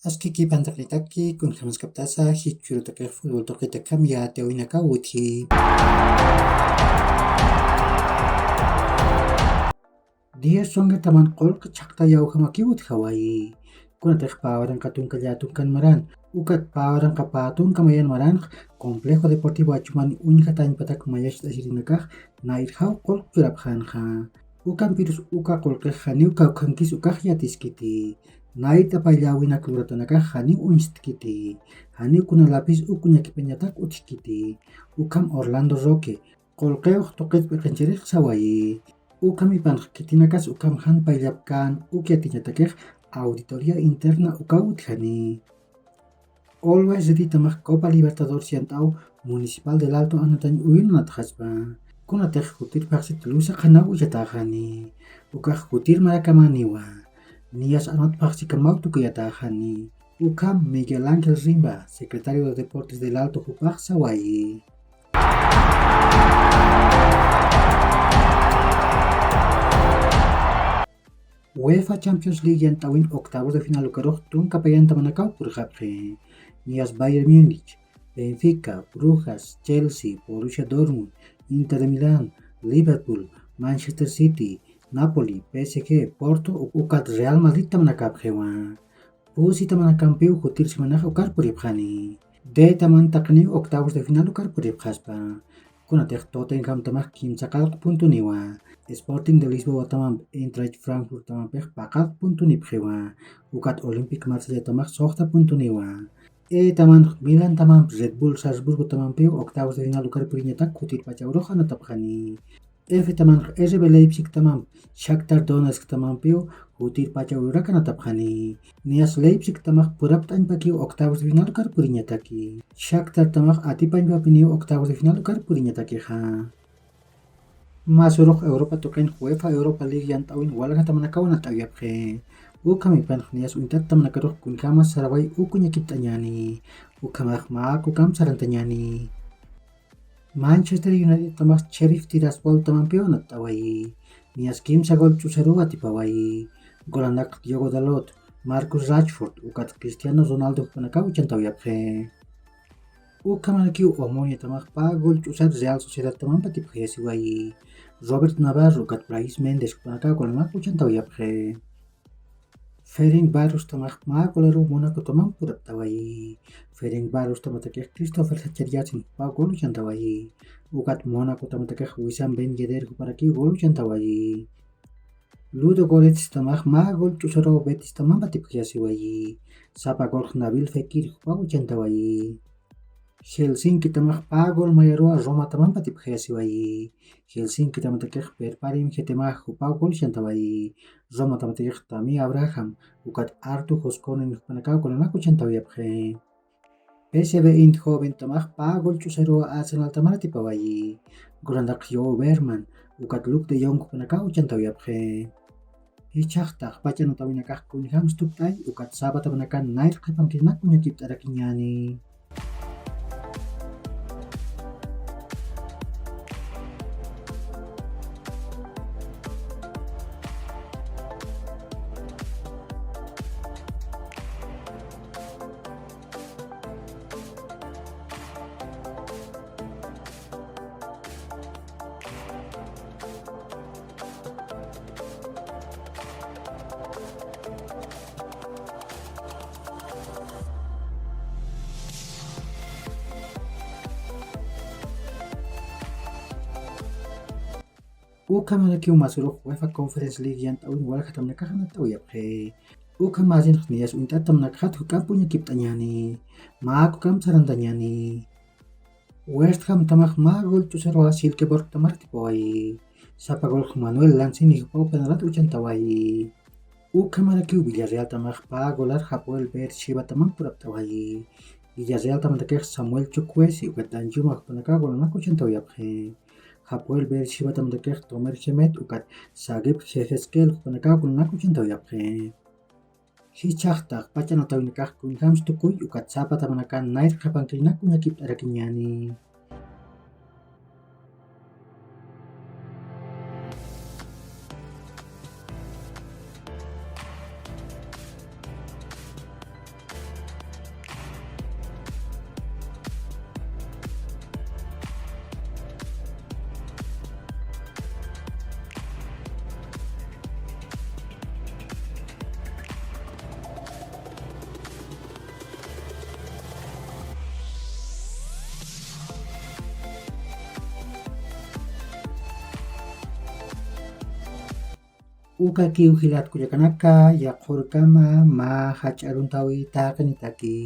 Askiki pantaklitaki kun jamas kaptasa hichurutake fútbol toqueta ya te oinaka uti. Dia songa taman qol chakta yau hamaki ut Hawaii. Kuna tek pawaran katun kalyatun kan maran. Ukat pawaran kapatun kamayan maran Complejo Deportivo Achuman unika tan patak mayash dasirinakah na irhau qol kurap khanha. Ukan pirus uka qol khani uka khankis uka yatiskiti. Naita pailawina kluratanaka hani unstkiti. Hani kuna lapis ukunya kipenyatak utskiti. Ukam Orlando Roque. Qolqeo toqet peqencherek sawai. Ukam ipanqkitinakas ukam han paillapkan ukiatiñatakej auditoría interna ukautjani. Always ritamaq Copa Libertadores yant'aw Municipal del Alto anatan uyunatajaspa. Kunatej jutir paqsi tulusa qhana uyatajani. Ukaj jutir marakamaniwa. Nias anot paqsi kamau tukuyatajani. Ukam Miguel Ángel Rimba, secretario de Deportes del Alto Jupaj Sawai. UEFA Champions League yant'awin octavos de final ukaroj tun kapayanta manakaw purqapqi. Nias Bayern Múnich, Benfica, Brujas, Chelsea, Borussia Dortmund, Inter de Milán, Liverpool, Manchester City, Napoli, PSG, Porto, ukat Real Madrid tamanakapqhiwa. Pusi tamanakampiw jutir simanaja ukar puripqani. De taman taqni octavos de final ukar puripqaspa. Kunatej Tottenham tamaq kimsa qallq puntuniwa. Sporting de Lisboa tamam Eintracht Frankfurt tamam pej paqaq puntunipqhiwa. Ukat Olympic Marsella tamaq soqta puntuniwa. Taman Milan tamam Red Bull Salzburgo tamam piu octavos de final ukar puriñatak kutir pachawroq anatapqani. Taman RB Leipzig tamam Shakhtar Donetsk tamam piu kutir pachawruraq anatapqani. Nias Leipzig tamaq purapt'anpakiw octavos de final ukar puriñataki. Shakhtar tamaq atipanpapiniw octavos de final ukar puriñatakiqa. Masuruq Europa toqen UEFA Europa League yant'awin walqa tamanakawan at'awiyapqi. Ukam ipanq nias untat tamanakaruq kunkamas saraway ukuña kipt'añani. Ukamaq mak ukam sarantañani. Manchester United tamaq Sheriff Tiraspol tamam piwan at'awayi. Nias kimsa gol ch'usaru atipawayi. Golanaq Diogo Dalot, Marcus Rashford, ukat Cristiano Ronaldo hupanakaw uchantawiyapqi. Ukamanakiw Omonia tamaq pa gol ch'usar Real Sociedad tamam patipqiyasiwayi. Robert Navarro ukat Brais Mendes hupanakaw golanaq uchantawiyapqi. Ferencváros tamaq ma golaru Mónaco tamam puraptawayi. Ferencváros tamatakej Christopher Sacheriasin pa gol uchantawayi. Ukat Mónaco tamatakej Wissam Ben Yedder hupanakiw gol uchantawayi. Ludo Goretz tamaq ma gol ch'usaro Betis tamam patipqiyasiwayi. Sapa gol Nabil Fekir hupa uchantawayi. Helsinki tamaq pa gol mayarua Roma tamam patipqiyasiwayi. Helsinki tamatakej Perparim Hetemaj hupa gol uchantawayi. Roma tamatakej Tammy Abraham ukat Artur Hoskonen hupanakaw golanaq uchantawiyapqi. PSV Eindhoven tamaq pa gol ch'usarua Arsenal tamam atipawayi. Golanaq Jo Berman ukat Luke de Jong hupanakaw uchantawiyapqi. Ichaqtaq pachanatawinakaq kunjam stuptay ukat Saba tamanakan nair qhipankinak kuñakipt'arakiñani. Ukamanakiw masuruq UEFA Conference League yant'awin walqa tamanakaq anat'awiyapqi. Ukamajinaq nias untat tamanakaqat hukam puñakipt'añani. Mak ukam sarantañani. West Ham tamaq ma gol ch'usarua Silkeborg tamar tipawayi. Sapa gol Manuel Lanzini hupa upanalata uchantawayi. Ukamanakiw Villarreal tamaq pa golar Hapoel Beersheba tamam puraptawayi. Villarreal tamatakej Samuel Chukwueze ukat Danjuma hupanakaw golanaq uchantawiyapqi. Hapoel Beersheba tamatakej Tomer Hemet ukat Sagib Yehezkel hupanakaw golanaq uchantawiyapqi. Hichaqtaq pachanatawinakaq kunjam stukuy ukat Sapa tamanakan nair qhipankinak kuñakipt'arakiñani. Uka kiu hilat kuya kanaka ya korkama ma hach'aruntawi taqnitaki